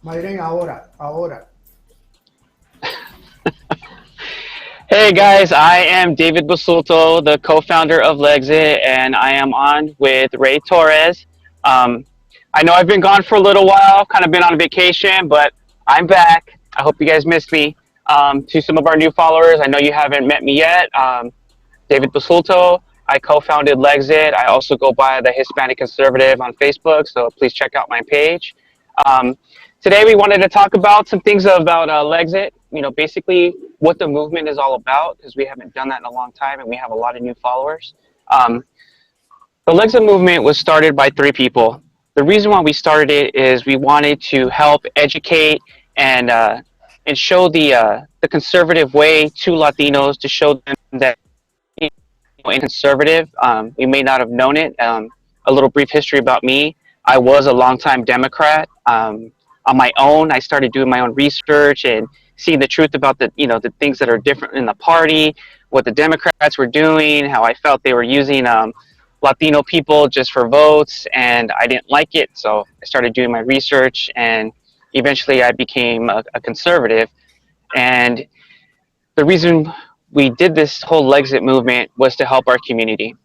Mayren, ahora. Hey guys, I am David Basuto, the co-founder of Lexit, and I am on with Ray Torres. Um, I know I've been gone for a little while, kind of been on vacation, but I'm back. I hope you guys missed me. To some of our new followers, I know you haven't met me yet. David Basuto. I co-founded Lexit. I also go by the Hispanic Conservative on Facebook, so please check out my page. Um, Today we wanted to talk about some things about Lexit. Basically what the movement is all about, because we haven't done that in a long time, and we have a lot of new followers. Um, the Lexit movement was started by three people. The reason why we started it is we wanted to help educate and show the conservative way to Latinos, to show them that and conservative. You may not have known it. A little brief history about me. I was a longtime Democrat. On my own, I started doing my own research and seeing the truth about the things that are different in the party, what the Democrats were doing, how I felt they were using Latino people just for votes, and I didn't like it. So I started doing my research, and eventually I became a conservative. And the reason we did this whole Lexit movement was to help our community.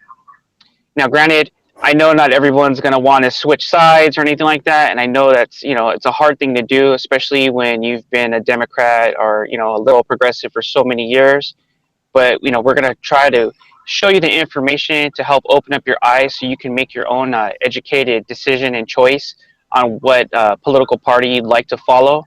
Now, granted, I know not everyone's going to want to switch sides or anything like that, and I know it's a hard thing to do, especially when you've been a Democrat or a little progressive for so many years. But we're going to try to show you the information to help open up your eyes so you can make your own educated decision and choice on what political party you'd like to follow.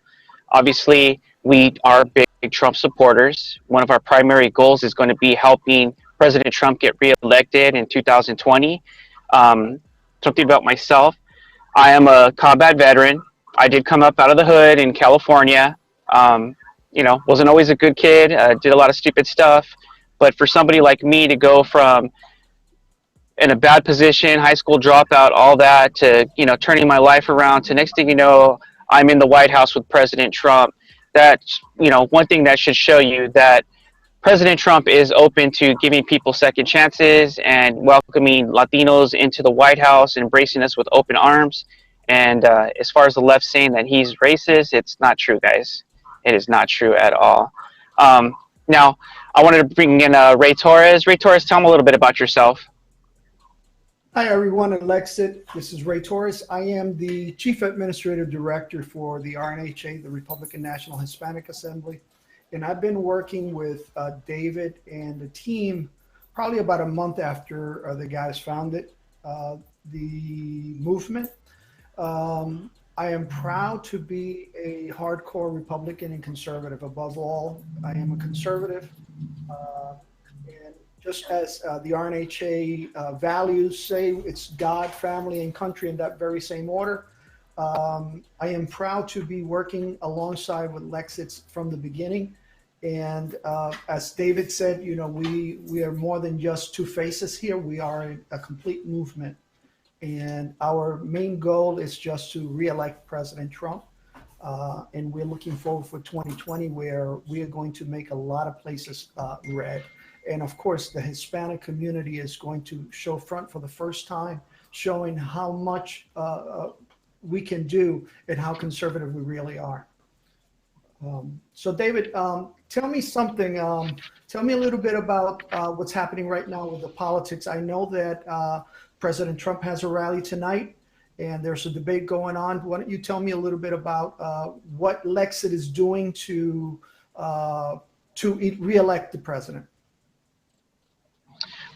Obviously, we are big Trump supporters. One of our primary goals is going to be helping President Trump get reelected in 2020. Something about myself: I am a combat veteran. I did come up out of the hood in California. Wasn't always a good kid. Did a lot of stupid stuff. But for somebody like me to go from in a bad position, high school dropout, all that, to turning my life around, to next thing you know, I'm in the White House with President Trump. That's one thing that should show you that President Trump is open to giving people second chances and welcoming Latinos into the White House, embracing us with open arms. And as far as the left saying that he's racist, it's not true, guys. It is not true at all. Now, I wanted to bring in Ray Torres. Ray Torres, tell me a little bit about yourself. Hi, everyone at Lexit. This is Ray Torres. I am the Chief Administrative Director for the RNA Change, the Republican National Hispanic Assembly. And I've been working with David and the team probably about a month after the guys founded the movement. I am proud to be a hardcore Republican and conservative. Above all, I am a conservative. And just as the RNHA values say, it's God, family, and country in that very same order. I am proud to be working alongside with Lexit from the beginning. And as David said, we are more than just two faces here. We are a complete movement. And our main goal is just to reelect President Trump. And we're looking forward for 2020, where we are going to make a lot of places red. And of course, the Hispanic community is going to show front for the first time, showing how much we can do and how conservative we really are. So David, tell me something. Tell me a little bit about what's happening right now with the politics. I know that President Trump has a rally tonight, and there's a debate going on. Why don't you tell me a little bit about what Lexit is doing to reelect the president?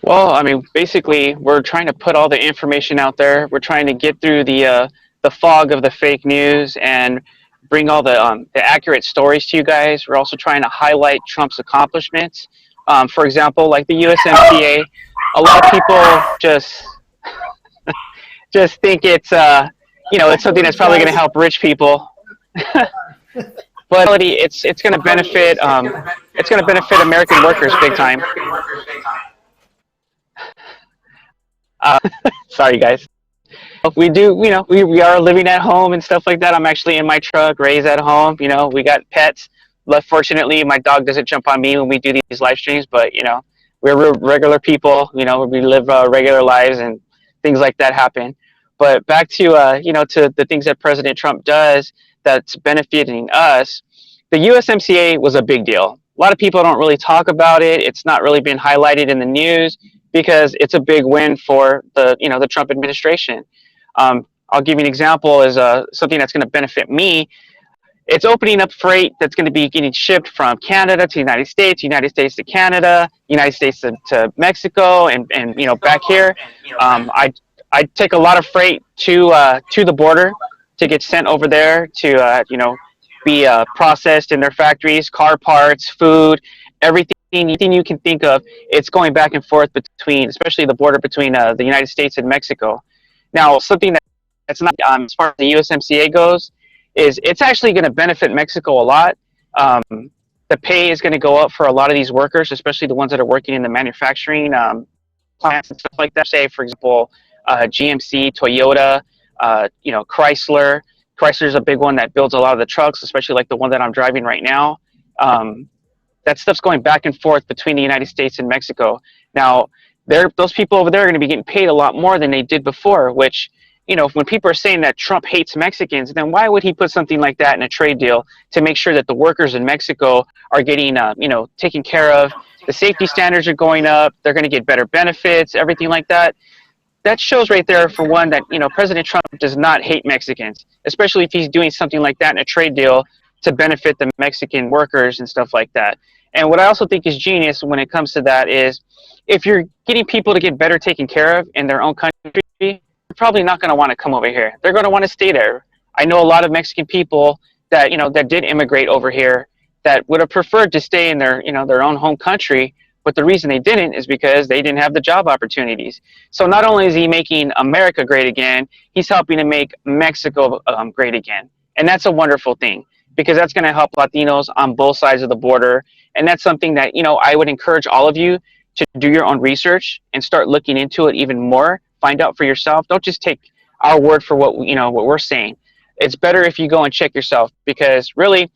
Well, I mean, basically, we're trying to put all the information out there. We're trying to get through the fog of the fake news and bring all the accurate stories to you guys. We're also trying to highlight Trump's accomplishments. For example, like the USMCA, a lot of people just think it's it's something that's probably going to help rich people. But it's going to benefit American workers big time. Sorry, guys. We do, we are living at home and stuff like that. I'm actually in my truck, raised at home. We got pets. Fortunately, my dog doesn't jump on me when we do these live streams, but, we're regular people. We live regular lives and things like that happen. But back to to the things that President Trump does that's benefiting us. The USMCA was a big deal. A lot of people don't really talk about it. It's not really been highlighted in the news because it's a big win for the Trump administration. I'll give you an example as something that's going to benefit me. It's opening up freight that's going to be getting shipped from Canada to the United States to Canada, United States to Mexico, and back here. I take a lot of freight to the border to get sent over there to be processed in their factories, car parts, food, everything you can think of. It's going back and forth between, especially the border between the United States and Mexico. Now, something that's not as far as the USMCA goes is it's actually going to benefit Mexico a lot. The pay is going to go up for a lot of these workers, especially the ones that are working in the manufacturing plants and stuff like that. Say, for example, GMC, Toyota, Chrysler. Chrysler is a big one that builds a lot of the trucks, especially like the one that I'm driving right now. That stuff's going back and forth between the United States and Mexico. Now, those people over there are going to be getting paid a lot more than they did before, which, when people are saying that Trump hates Mexicans, then why would he put something like that in a trade deal to make sure that the workers in Mexico are getting, taken care of? The safety standards are going up. They're going to get better benefits, everything like that. That shows right there, for one, that, President Trump does not hate Mexicans, especially if he's doing something like that in a trade deal to benefit the Mexican workers and stuff like that. And what I also think is genius when it comes to that is, if you're getting people to get better taken care of in their own country, they're probably not going to want to come over here. They're going to want to stay there. I know a lot of Mexican people that, that did immigrate over here that would have preferred to stay in their, their own home country. But the reason they didn't is because they didn't have the job opportunities. So not only is he making America great again, he's helping to make Mexico great again. And that's a wonderful thing, because that's going to help Latinos on both sides of the border. And that's something that, I would encourage all of you to do your own research and start looking into it even more. Find out for yourself. Don't just take our word for what we're saying. It's better if you go and check yourself, because really,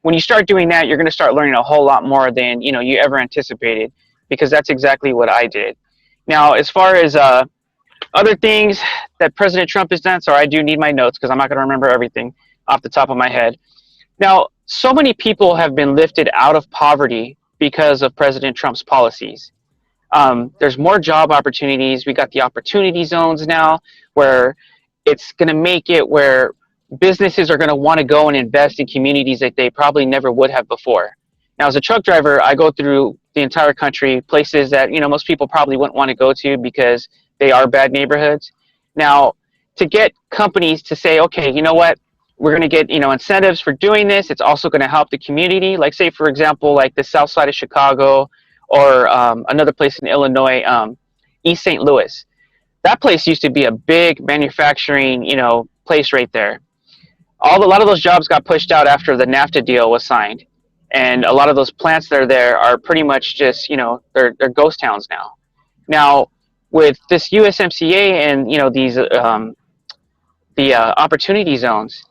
when you start doing that, you're going to start learning a whole lot more than you ever anticipated, because that's exactly what I did. Now, as far as other things that President Trump has done, sorry, I do need my notes because I'm not going to remember everything off the top of my head. Now, so many people have been lifted out of poverty because of President Trump's policies. There's more job opportunities. We got the opportunity zones now, where it's going to make it where businesses are going to want to go and invest in communities that they probably never would have before. Now, as a truck driver, I go through the entire country, places that, most people probably wouldn't want to go to because they are bad neighborhoods. Now, to get companies to say, okay, you know what, we're going to get, incentives for doing this. It's also going to help the community. Like, say, for example, like the south side of Chicago, or another place in Illinois, East St. Louis. That place used to be a big manufacturing, place right there. A lot of those jobs got pushed out after the NAFTA deal was signed. And a lot of those plants that are there are pretty much just, they're ghost towns now. Now, with this USMCA and, these the opportunity zones,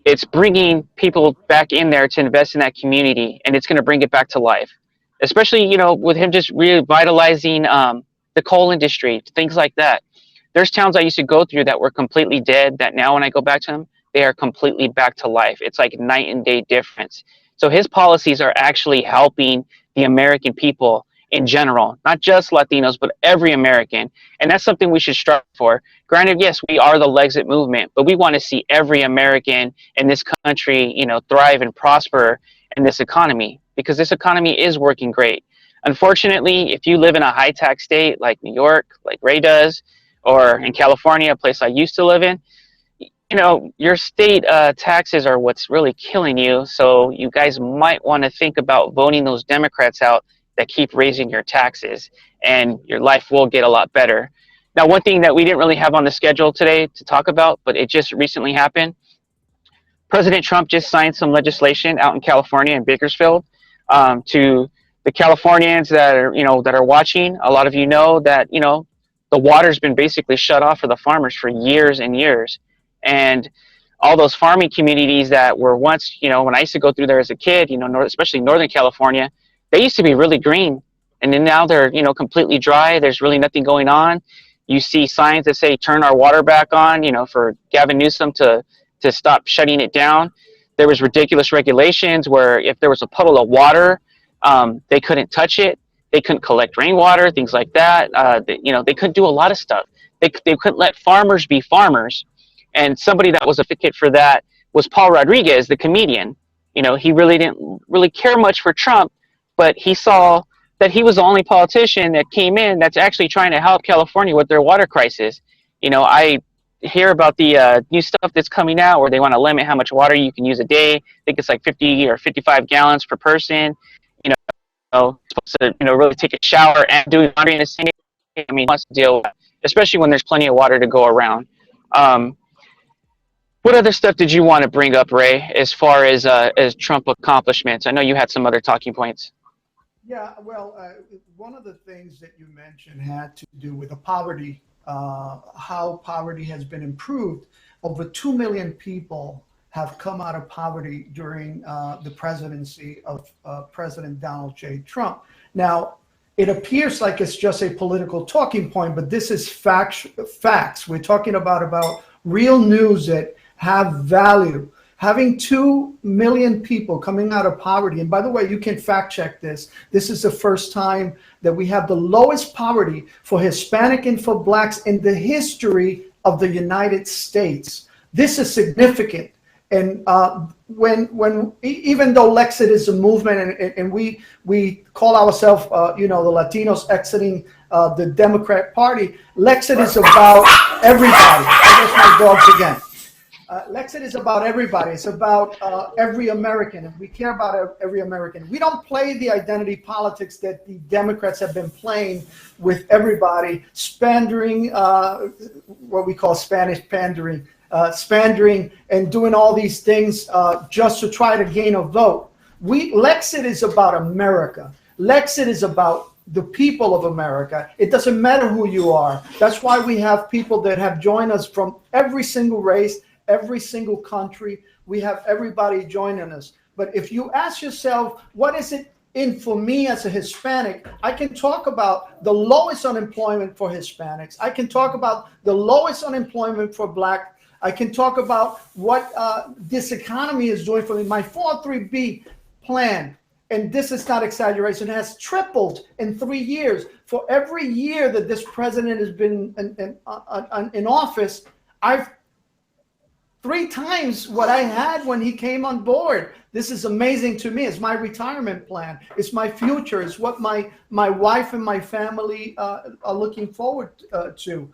it's bringing people back in there to invest in that community, and it's going to bring it back to life. Especially, with him just revitalizing the coal industry, things like that. There's towns I used to go through that were completely dead that now when I go back to them, they are completely back to life. It's like night and day difference. So his policies are actually helping the American people in general, not just Latinos, but every American. And that's something we should strive for. Granted, yes, we are the Lexit movement, but we want to see every American in this country, thrive and prosper in this economy, because this economy is working great. Unfortunately, if you live in a high tax state like New York, like Ray does, or in California, a place I used to live in, your state taxes are what's really killing you. So you guys might want to think about voting those Democrats out that keep raising your taxes, and your life will get a lot better. Now, one thing that we didn't really have on the schedule today to talk about, but it just recently happened, President Trump just signed some legislation out in California in Bakersfield to the Californians that are watching. A lot of you know that, the water's been basically shut off for the farmers for years and years. And all those farming communities that were once, when I used to go through there as a kid, especially Northern California, they used to be really green. And then now they're, completely dry. There's really nothing going on. You see signs that say turn our water back on, for Gavin Newsom to stop shutting it down. There was ridiculous regulations where if there was a puddle of water, they couldn't touch it. They couldn't collect rainwater, things like that. They couldn't do a lot of stuff. They couldn't let farmers be farmers. And somebody that was a advocate for that was Paul Rodriguez, the comedian. He really didn't really care much for Trump, but he saw that he was the only politician that came in that's actually trying to help California with their water crisis. I hear about the new stuff that's coming out where they want to limit how much water you can use a day. I think it's like 50 or 55 gallons per person. Supposed to really take a shower and do laundry in the same day. I mean, wants to deal with that, especially when there's plenty of water to go around. What other stuff did you want to bring up, Ray, as far as Trump accomplishments? I know you had some other talking points. Yeah, well, one of the things that you mentioned had to do with the poverty, how poverty has been improved. Over 2 million people have come out of poverty during the presidency of President Donald J. Trump. Now, it appears like it's just a political talking point, but this is facts. We're talking about real news that have value. Having 2 million people coming out of poverty, and by the way, you can fact check this. This is the first time that we have the lowest poverty for Hispanic and for Blacks in the history of the United States. This is significant. And when even though Lexit is a movement and we call ourselves, the Latinos exiting the Democrat Party, Lexit is about everybody. I guess my dogs again. Lexit is about everybody. It's about every American. And we care about every American. We don't play the identity politics that the Democrats have been playing with everybody, pandering, what we call Spanish pandering, spandering and doing all these things just to try to gain a vote. Lexit is about America. Lexit is about the people of America. It doesn't matter who you are. That's why we have people that have joined us from every single race, every single country. We have everybody joining us. But if you ask yourself, what is it in for me as a Hispanic? I can talk about the lowest unemployment for Hispanics. I can talk about the lowest unemployment for Black. I can talk about what this economy is doing for me. My 403B plan, and this is not exaggeration, has tripled in 3 years. For every year that this president has been in office, I've 3 times what I had when he came on board. This is amazing to me. It's my retirement plan. It's my future. It's what my wife and my family are looking forward to.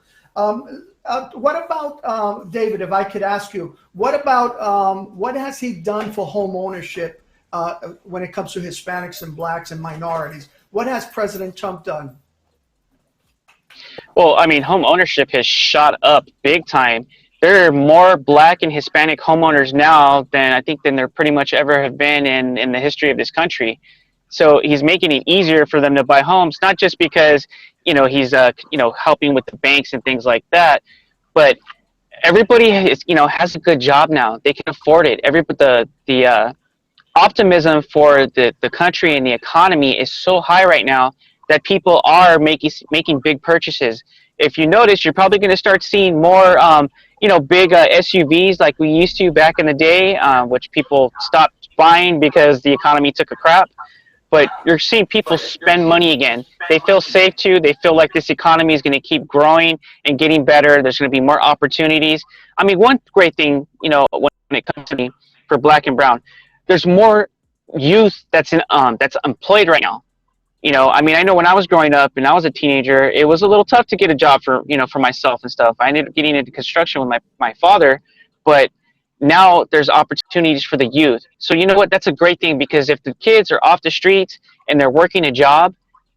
What about, David, if I could ask you, what about what has he done for home ownership when it comes to Hispanics and Blacks and minorities? What has President Trump done? Well, I mean, home ownership has shot up big time. There are more Black and Hispanic homeowners now than there pretty much ever have been in the history of this country. So he's making it easier for them to buy homes, not just because he's helping with the banks and things like that, but everybody has a good job now. They can afford it. The optimism for the country and the economy is so high right now that people are making big purchases. If you notice, you're probably going to start seeing more big SUVs like we used to back in the day, which people stopped buying because the economy took a crap. But you're seeing people spend money again. They feel safe too. They feel like this economy is going to keep growing and getting better. There's going to be more opportunities. I mean, one great thing, when it comes to me for Black and Brown, there's more youth that's employed right now. I mean, I know when I was growing up and I was a teenager, it was a little tough to get a job for myself and stuff. I ended up getting into construction with my father, but now there's opportunities for the youth. So you know what? That's a great thing, because if the kids are off the streets and they're working a job,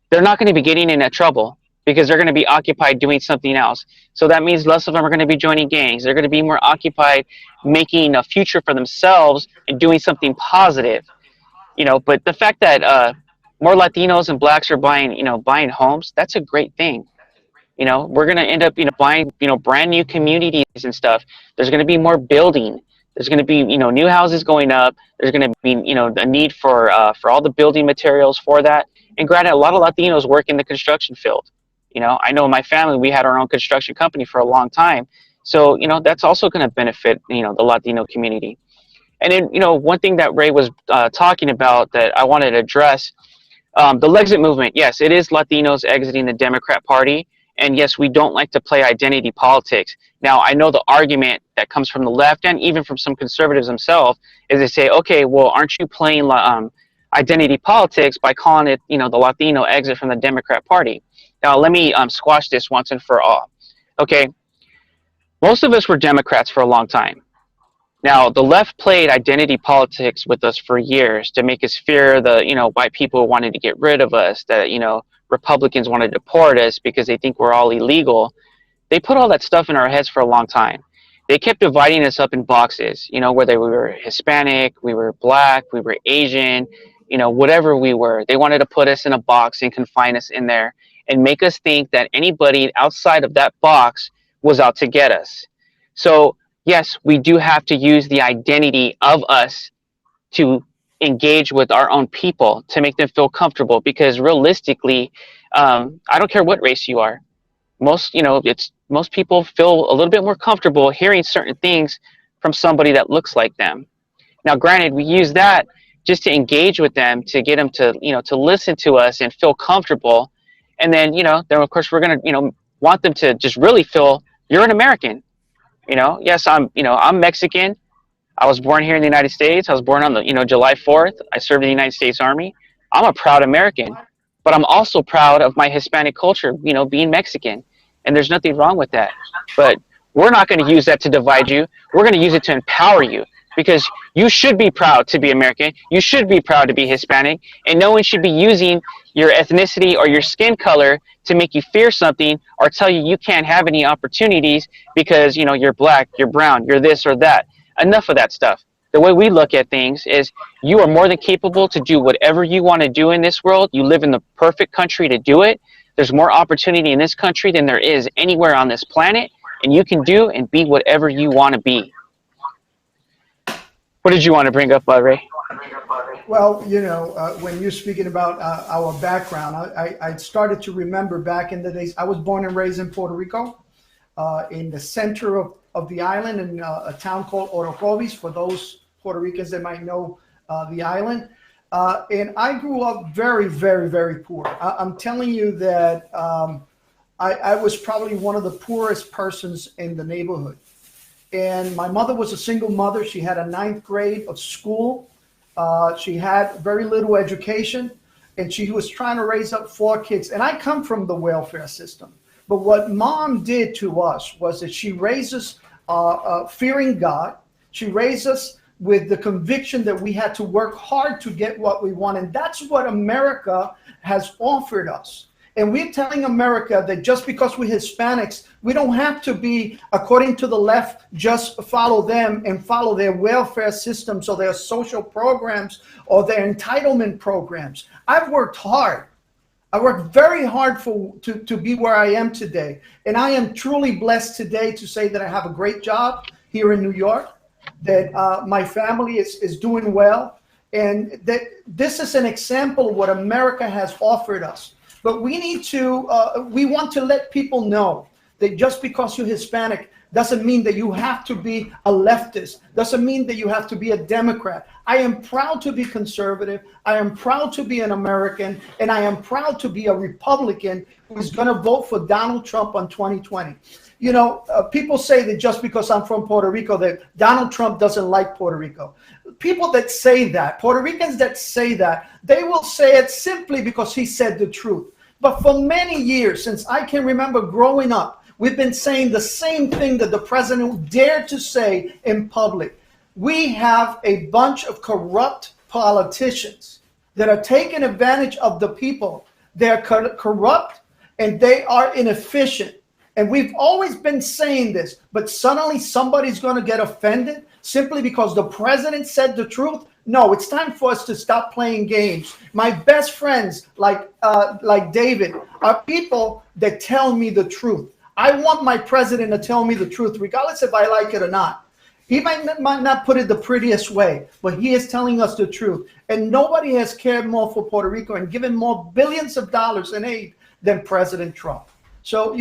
they're not going to be getting into trouble because they're going to be occupied doing something else. So that means less of them are going to be joining gangs. They're going to be more occupied making a future for themselves and doing something positive. But the fact that more Latinos and Blacks are buying homes, that's a great thing. We're going to end up buying brand new communities and stuff. There's going to be more building. There's going to be new houses going up. There's going to be a need for all the building materials for that. And granted, a lot of Latinos work in the construction field. You know, I know in my family, we had our own construction company for a long time. So, you know, that's also going to benefit, you know, the Latino community. And then, you know, one thing that Ray was talking about that I wanted to address, the Lexit movement. Yes, it is Latinos exiting the Democrat Party. And yes, we don't like to play identity politics. Now, I know the argument that comes from the left and even from some conservatives themselves is they say, okay, well, aren't you playing identity politics by calling it, you know, the Latino exit from the Democrat Party? Now, let me squash this once and for all. Okay, most of us were Democrats for a long time. Now, the left played identity politics with us for years to make us fear the, you know, white people wanted to get rid of us, that, you know, Republicans wanted to deport us because they think we're all illegal. They put all that stuff in our heads for a long time. They kept dividing us up in boxes, you know, whether we were Hispanic, we were Black, we were Asian, you know, whatever we were. They wanted to put us in a box and confine us in there and make us think that anybody outside of that box was out to get us. So, yes, we do have to use the identity of us to engage with our own people to make them feel comfortable, because realistically, I don't care what race you are. Most, you know, most people feel a little bit more comfortable hearing certain things from somebody that looks like them. Now, granted, we use that just to engage with them, to get them to, you know, to listen to us and feel comfortable. And then, you know, then of course we're going to, you know, want them to just really feel you're an American. You know, yes, I'm Mexican. I was born here in the United States. I was born on the, you know, July 4th. I served in the United States Army. I'm a proud American, but I'm also proud of my Hispanic culture, you know, being Mexican. And there's nothing wrong with that. But we're not going to use that to divide you. We're going to use it to empower you, because you should be proud to be American. You should be proud to be Hispanic. And no one should be using your ethnicity or your skin color to make you fear something or tell you you can't have any opportunities because, you know, you're Black, you're brown, you're this or that. Enough of that stuff. The way we look at things is you are more than capable to do whatever you want to do in this world. You live in the perfect country to do it. There's more opportunity in this country than there is anywhere on this planet, and you can do and be whatever you want to be. What did you want to bring up, Ray? Well, you know, when you're speaking about our background, I started to remember back in the days. I was born and raised in Puerto Rico, in the center of the island, in a town called Orocovis, for those Puerto Ricans that might know the island. And I grew up very, very, very poor. I'm telling you that I was probably one of the poorest persons in the neighborhood. And my mother was a single mother. She had a 9th grade of school. She had very little education, and she was trying to raise up 4 kids. And I come from the welfare system. But what mom did to us was that she raised us fearing God. She raised us with the conviction that we had to work hard to get what we want. And that's what America has offered us. And we're telling America that just because we're Hispanics, we don't have to be, according to the left, just follow them and follow their welfare systems or their social programs or their entitlement programs. I've worked hard. I worked very hard to be where I am today. And I am truly blessed today to say that I have a great job here in New York, that my family is doing well, and that this is an example of what America has offered us. But we need to, we want to let people know that just because you're Hispanic doesn't mean that you have to be a leftist, doesn't mean that you have to be a Democrat. I am proud to be conservative. I am proud to be an American, and I am proud to be a Republican who is going to vote for Donald Trump on 2020. You know, people say that just because I'm from Puerto Rico, that Donald Trump doesn't like Puerto Rico. People that say that, Puerto Ricans that say that, they will say it simply because he said the truth. But for many years, since I can remember growing up, we've been saying the same thing that the president dared to say in public. We have a bunch of corrupt politicians that are taking advantage of the people. They're corrupt and they are inefficient. And we've always been saying this, but suddenly somebody's going to get offended simply because the president said the truth. No, it's time for us to stop playing games. My best friends, like David, are people that tell me the truth. I want my president to tell me the truth, regardless if I like it or not. He might not put it the prettiest way, but he is telling us the truth. And nobody has cared more for Puerto Rico and given more billions of dollars in aid than President Trump. So,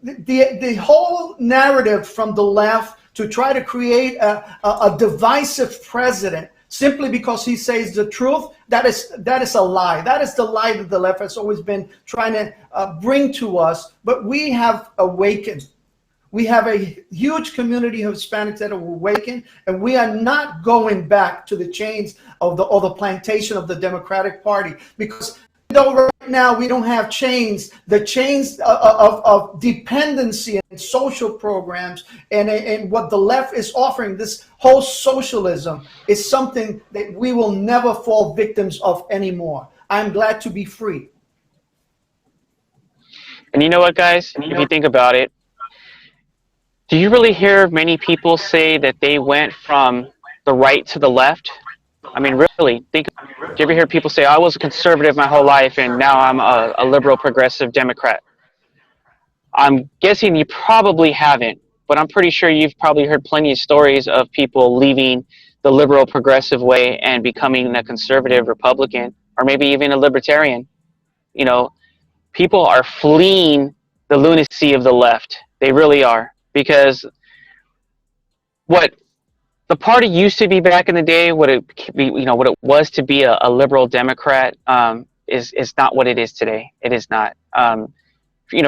the whole narrative from the left to try to create a divisive president simply because he says the truth, that is a lie. That is the lie that the left has always been trying to bring to us. But we have awakened. We have a huge community of Hispanics that are awakened, and we are not going back to the chains of the plantation of the Democratic Party, because though right now we don't have chains, the chains of dependency and social programs and what the left is offering, this whole socialism, is something that we will never fall victims of anymore. I'm glad to be free. And you know what, guys? If you think about it, do you really hear many people say that they went from the right to the left? I mean, really, do you ever hear people say, I was a conservative my whole life and now I'm a liberal progressive Democrat? I'm guessing you probably haven't, but I'm pretty sure you've probably heard plenty of stories of people leaving the liberal progressive way and becoming a conservative Republican, or maybe even a libertarian. You know, people are fleeing the lunacy of the left. They really are, because what the party used to be back in the day, what it was to be a liberal Democrat, is not what it is today. It is not.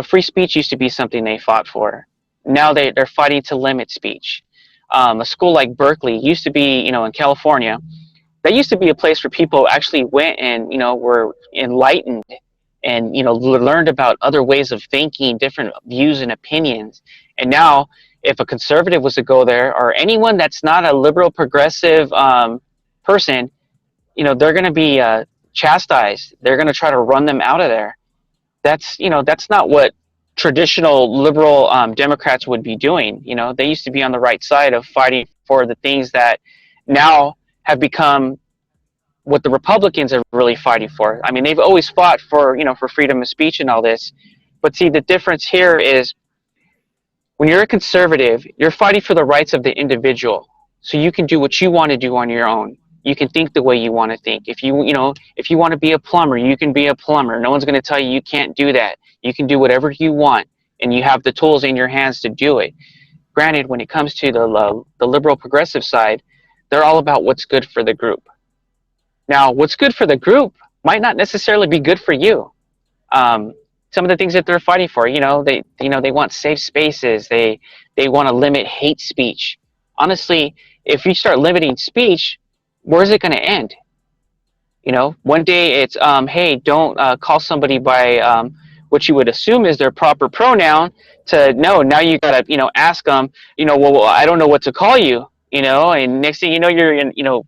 Free speech used to be something they fought for. Now they're fighting to limit speech. A school like Berkeley used to be, in California, that used to be a place where people actually went and, were enlightened and, learned about other ways of thinking, different views and opinions. And now, if a conservative was to go there, or anyone that's not a liberal progressive person, they're going to be chastised. They're going to try to run them out of there. That's not what traditional liberal Democrats would be doing. They used to be on the right side of fighting for the things that now have become what the Republicans are really fighting for. I mean, they've always fought for freedom of speech and all this, but see, the difference here is, when you're a conservative, you're fighting for the rights of the individual, so you can do what you want to do on your own. You can think the way you want to think. If you want to be a plumber, you can be a plumber. No one's going to tell you can't do that. You can do whatever you want, and you have the tools in your hands to do it. Granted, when it comes to the liberal progressive side, they're all about what's good for the group. Now, what's good for the group might not necessarily be good for you. Some of the things that they're fighting for, they want safe spaces. They want to limit hate speech. Honestly, if you start limiting speech, where's it going to end? One day it's, hey, don't call somebody by what you would assume is their proper pronoun, to no, now you got to, ask them, well, I don't know what to call you, and next thing you know,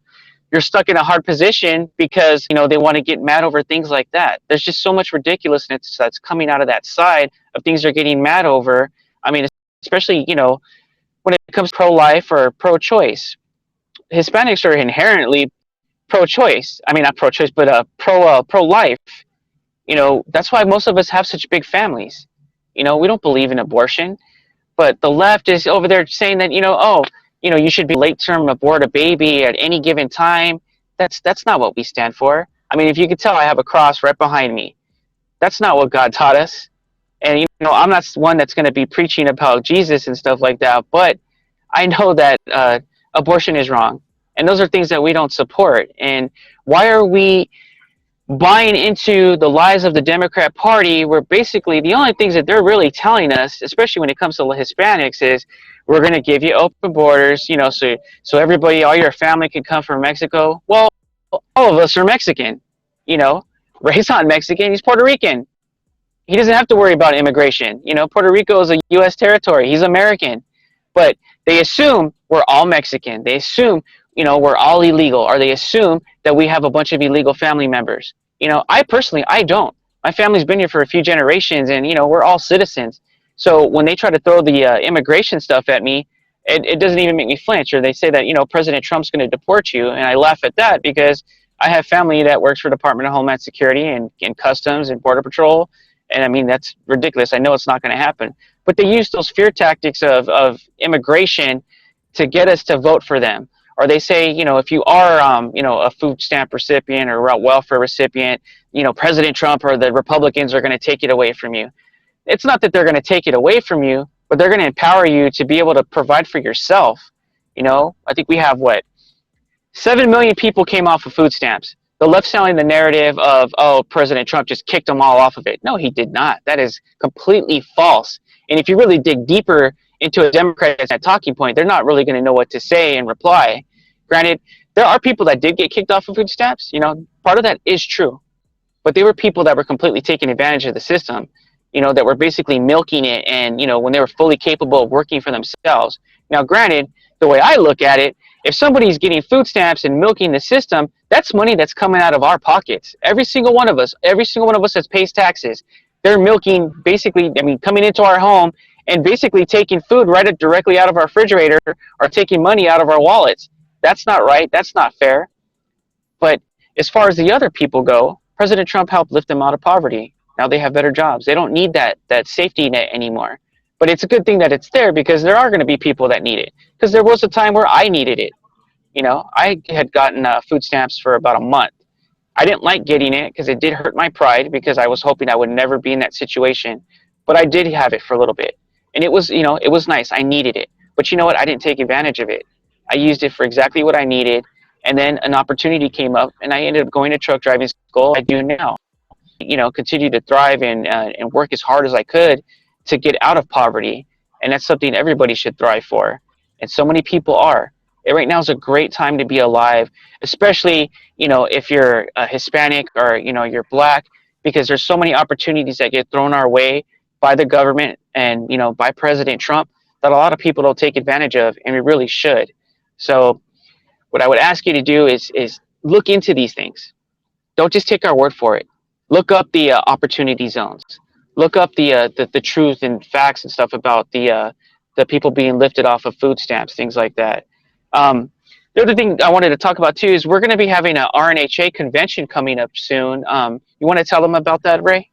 you're stuck in a hard position because, they want to get mad over things like that. There's just so much ridiculousness that's coming out of that side of things they're getting mad over. I mean, especially, when it comes to pro-life or pro-choice. Hispanics are inherently pro-choice. I mean, not pro-choice, but pro-life. That's why most of us have such big families. We don't believe in abortion, but the left is over there saying that, you should be late-term abort a baby at any given time. That's not what we stand for. I mean, if you could tell, I have a cross right behind me. That's not what God taught us. And, I'm not one that's going to be preaching about Jesus and stuff like that, but I know that abortion is wrong. And those are things that we don't support. And why are we buying into the lies of the Democrat Party, where basically the only things that they're really telling us, especially when it comes to Hispanics, is we're going to give you open borders, so everybody, all your family can come from Mexico. Well, all of us are Mexican. Ray's not Mexican, he's Puerto Rican. He doesn't have to worry about immigration. Puerto Rico is a U.S. territory. He's American. But they assume we're all Mexican. They assume, we're all illegal, or they assume that we have a bunch of illegal family members. I personally, I don't. My family's been here for a few generations, and, we're all citizens. So when they try to throw the immigration stuff at me, it doesn't even make me flinch. Or they say that, President Trump's going to deport you. And I laugh at that because I have family that works for Department of Homeland Security and Customs and Border Patrol. And I mean, that's ridiculous. I know it's not going to happen. But they use those fear tactics of immigration to get us to vote for them. Or they say, if you are, a food stamp recipient or a welfare recipient, President Trump or the Republicans are going to take it away from you. it's not that they're going to take it away from you, but they're going to empower you to be able to provide for yourself. You know, I think we have what, 7 million people came off of food stamps. The left selling the narrative of, oh, President Trump just kicked them all off of it. No, he did not. That is completely false. And if you really dig deeper into a Democrat's talking point, they're not really going to know what to say and reply. Granted, there are people that did get kicked off of food stamps. You know, part of that is true. But they were people that were completely taking advantage of the system, you know, that were basically milking it, and, you know, when they were fully capable of working for themselves. Now, granted, the way I look at it, if somebody's getting food stamps and milking the system, that's money that's coming out of our pockets. Every single one of us that pays taxes, they're milking, basically, I mean, coming into our home and basically taking food directly out of our refrigerator, or taking money out of our wallets. That's not right. That's not fair. But as far as the other people go, President Trump helped lift them out of poverty. Now they have better jobs. They don't need that safety net anymore. But it's a good thing that it's there, because there are going to be people that need it. Because there was a time where I needed it. You know, I had gotten food stamps for about a month. I didn't like getting it because it did hurt my pride, because I was hoping I would never be in that situation. But I did have it for a little bit. And it was, you know, it was nice. I needed it. But you know what? I didn't take advantage of it. I used it for exactly what I needed. And then an opportunity came up, and I ended up going to truck driving school. I do now. You know, continue to thrive and work as hard as I could to get out of poverty. And that's something everybody should thrive for. And so many people are. Right now is a great time to be alive, especially, you know, if you're a Hispanic, or, you know, you're Black, because there's so many opportunities that get thrown our way by the government and, you know, by President Trump, that a lot of people don't take advantage of, and we really should. So what I would ask you to do is look into these things. Don't just take our word for it. Look up the opportunity zones. Look up the truth and facts and stuff about the people being lifted off of food stamps, things like that. The other thing I wanted to talk about too is we're going to be having an RNHA convention coming up soon. You want to tell them about that, Ray?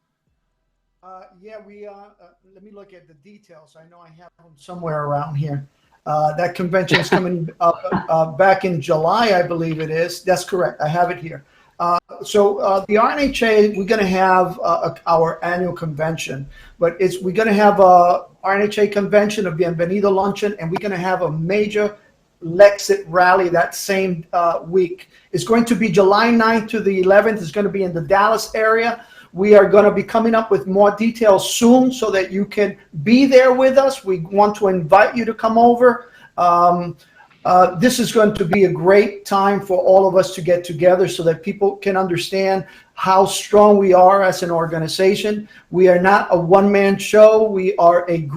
Yeah, let me look at the details. I know I have them somewhere around here. That convention is coming up back in July, I believe it is. That's correct. I have it here. So the RNHA, we're going to have our annual convention, but we're going to have a RNHA convention, a Bienvenido luncheon, and we're going to have a major Lexit rally that same week. It's going to be July 9th to the 11th. It's going to be in the Dallas area. We are going to be coming up with more details soon so that you can be there with us. We want to invite you to come over. This is going to be a great time for all of us to get together so that people can understand how strong we are as an organization. We are not a one-man show. We are a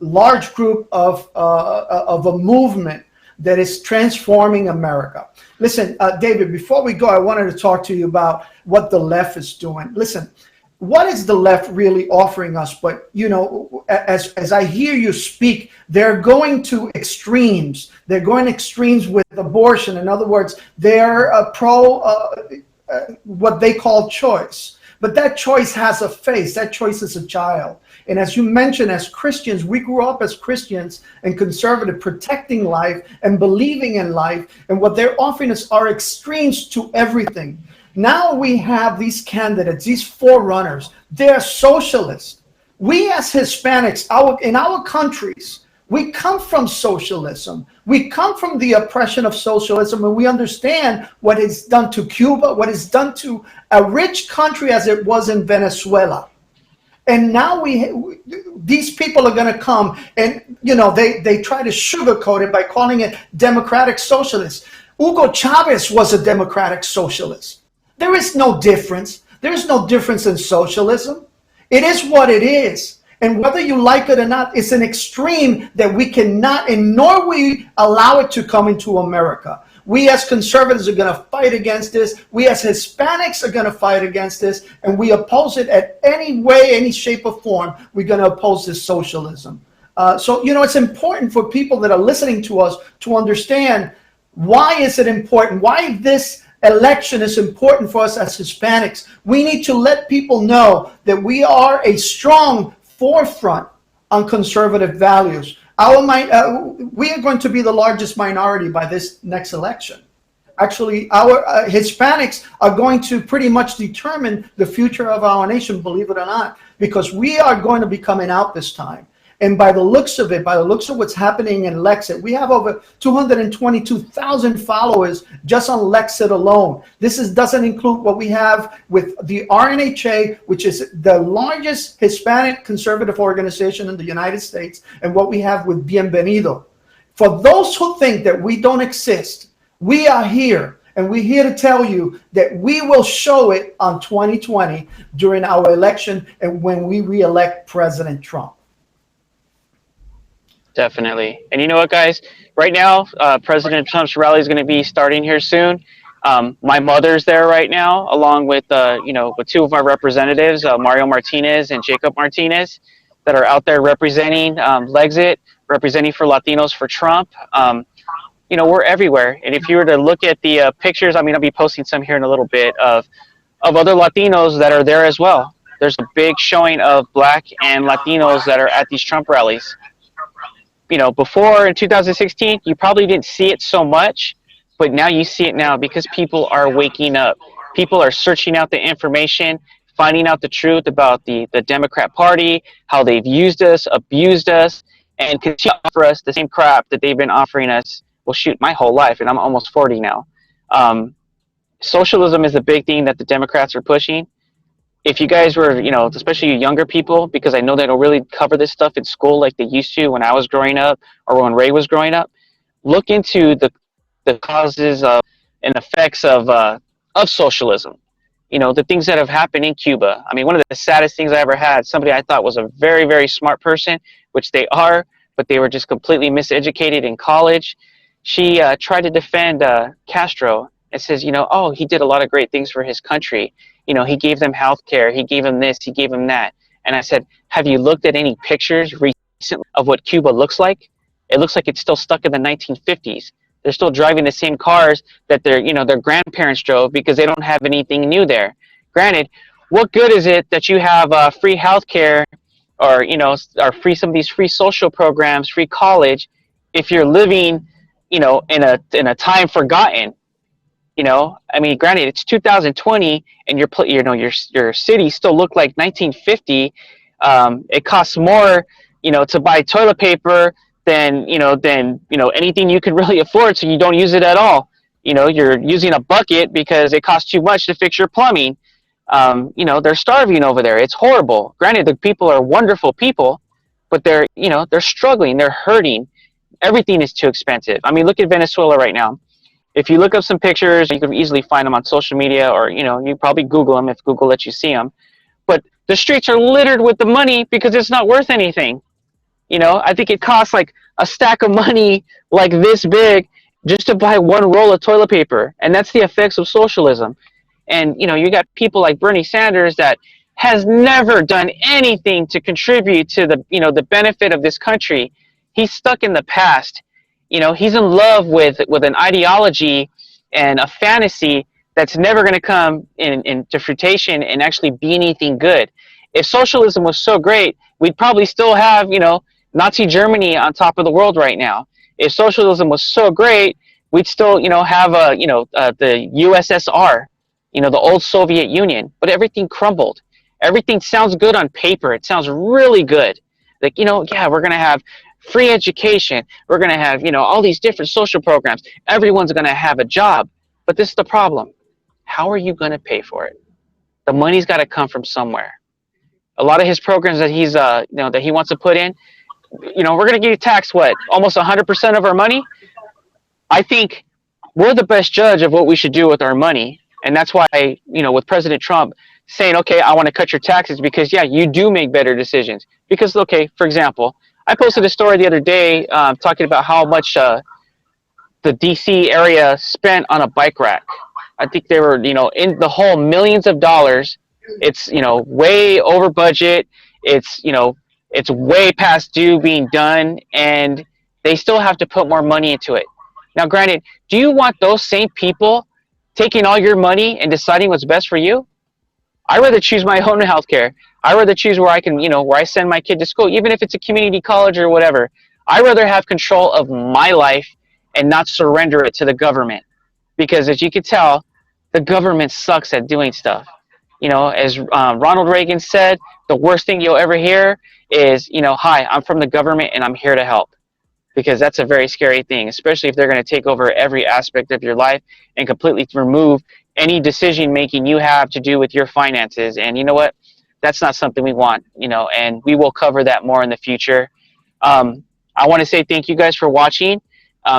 large group of a movement that is transforming America. Listen, David, before we go, I wanted to talk to you about what the left is doing. Listen, what is the left really offering us? But, you know, as I hear you speak, they're going to extremes. They're going extremes with abortion. In other words, they're pro what they call choice. But that choice has a face. That choice is a child. And as you mentioned, as Christians, we grew up as Christians and conservative, protecting life and believing in life. And what they're offering us are extremes to everything. Now we have these candidates, these forerunners. They're socialists. We as Hispanics, in our countries, we come from socialism. We come from the oppression of socialism, and we understand what it's done to Cuba, what it's done to a rich country as it was in Venezuela. And now these people are going to come and, you know, they try to sugarcoat it by calling it democratic socialist. Hugo Chavez was a democratic socialist. There is no difference. There's no difference in socialism. It is what it is. And whether you like it or not, it's an extreme that we cannot, and nor we allow it to come into America. We as conservatives are going to fight against this. We as Hispanics are going to fight against this. And we oppose it at any way, any shape or form. We're going to oppose this socialism. So, you know, it's important for people that are listening to us to understand why is it important, why this election is important for us as Hispanics. We need to let people know that we are a strong forefront on conservative values. We are going to be the largest minority by this next election. Actually, our Hispanics are going to pretty much determine the future of our nation, believe it or not, because we are going to be coming out this time. And by the looks of it, by the looks of what's happening in Lexit, we have over 222,000 followers just on Lexit alone. Doesn't include what we have with the RNA Change, which is the largest Hispanic conservative organization in the United States, and what we have with Bienvenido. For those who think that we don't exist, we are here, and we're here to tell you that we will show it on 2020 during our election and when we re-elect President Trump. Definitely. And you know what, guys? Right now, President Trump's rally is going to be starting here soon. My mother's there right now, along with, with two of our representatives, Mario Martinez and Jacob Martinez, that are out there representing Lexit, representing for Latinos for Trump. We're everywhere. And if you were to look at the pictures, I'll be posting some here in a little bit of other Latinos that are there as well. There's a big showing of Black and Latinos that are at these Trump rallies. Before in 2016, you probably didn't see it so much, but now you see it now because people are waking up. People are searching out the information, finding out the truth about the Democrat Party, how they've used us, abused us, and continue to offer us the same crap that they've been offering us, well, shoot, my whole life, and I'm almost 40 now. Socialism is a big thing that the Democrats are pushing. If you guys were, especially you younger people, because I know they don't really cover this stuff in school like they used to when I was growing up or when Ray was growing up, look into the causes of and effects of socialism. The things that have happened in Cuba. One of the saddest things I ever had, somebody I thought was a very, very smart person, which they are, but they were just completely miseducated in college. She tried to defend Castro and says, he did a lot of great things for his country. He gave them health care, he gave them this, he gave them that. And I said, have you looked at any pictures recently of what Cuba looks like? It looks like it's still stuck in the 1950s. They're still driving the same cars that their grandparents drove because they don't have anything new there. Granted, what good is it that you have free health care or, or free some of these free social programs, free college, if you're living, in a time forgotten? Granted, it's 2020, and your city still look like 1950. It costs more, to buy toilet paper than anything you could really afford, so you don't use it at all. You're using a bucket because it costs too much to fix your plumbing. They're starving over there. It's horrible. Granted, the people are wonderful people, but they're struggling. They're hurting. Everything is too expensive. Look at Venezuela right now. If you look up some pictures, you can easily find them on social media, or you probably Google them if Google lets you see them. But the streets are littered with the money because it's not worth anything. I think it costs like a stack of money like this big just to buy one roll of toilet paper, and that's the effects of socialism. And you got people like Bernie Sanders that has never done anything to contribute to the benefit of this country. He's stuck in the past. He's in love with an ideology and a fantasy that's never going to come into fruition and actually be anything good. If socialism was so great, we'd probably still have, Nazi Germany on top of the world right now. If socialism was so great, we'd still, have, the USSR, the old Soviet Union. But everything crumbled. Everything sounds good on paper. It sounds really good. Like, yeah, we're going to have free education. We're going to have, all these different social programs. Everyone's going to have a job. But this is the problem. How are you going to pay for it? The money's got to come from somewhere. A lot of his programs that he's, that he wants to put in, we're going to get you taxed, almost 100% of our money? I think we're the best judge of what we should do with our money. And that's why, with President Trump saying, okay, I want to cut your taxes because, yeah, you do make better decisions. Because, okay, for example, I posted a story the other day talking about how much the D.C. area spent on a bike rack. I think they were, in the whole millions of dollars. It's, way over budget. It's, it's way past due being done, and they still have to put more money into it. Now, granted, do you want those same people taking all your money and deciding what's best for you? I'd rather choose my own health care. I'd rather choose where I can, where I send my kid to school, even if it's a community college or whatever. I'd rather have control of my life and not surrender it to the government. because as you can tell, the government sucks at doing stuff. You know, as Ronald Reagan said, the worst thing you'll ever hear is, you know, hi, I'm from the government and I'm here to help, because that's a very scary thing, especially if they're going to take over every aspect of your life and completely remove any decision making you have to do with your finances. And you know what? That's not something we want, you know, and we will cover that more in the future. I want to say thank you guys for watching.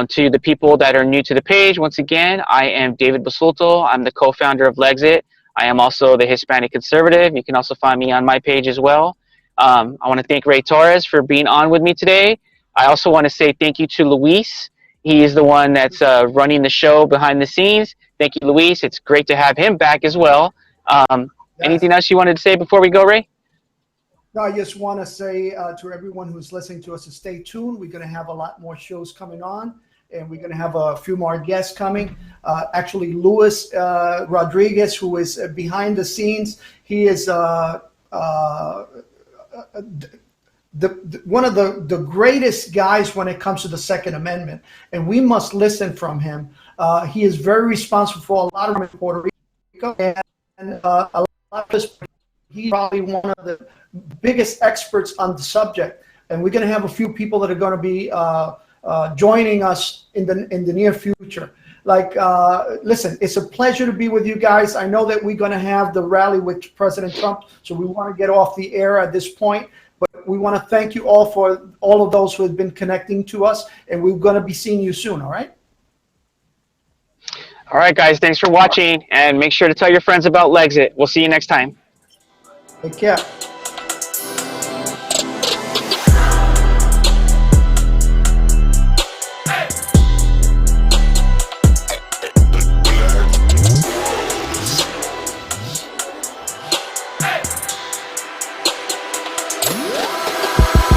To the people that are new to the page, once again, I am David Basuto. I'm the co-founder of Lexit. I am also the Hispanic conservative. You can also find me on my page as well. I want to thank Ray Torres for being on with me today. I also want to say thank you to Luis. He is the one that's running the show behind the scenes. Thank you, Luis. It's great to have him back as well. Yes. Anything else you wanted to say before we go, Ray? No, I just want to say to everyone who's listening to us to stay tuned. We're going to have a lot more shows coming on, and we're going to have a few more guests coming. Actually, Luis Rodriguez, who is behind the scenes, he is one of the greatest guys when it comes to the Second Amendment, and we must listen from him. He is very responsible for a lot of in Puerto Rico, and a lot of this. He's probably one of the biggest experts on the subject, and we're going to have a few people that are going to be joining us in the near future. Like, listen, it's a pleasure to be with you guys. I know that we're going to have the rally with President Trump, so we want to get off the air at this point. But we want to thank you all for all of those who have been connecting to us, and we're going to be seeing you soon. All right. All right, guys. Thanks for watching, and make sure to tell your friends about Lexit. We'll see you next time. Take care.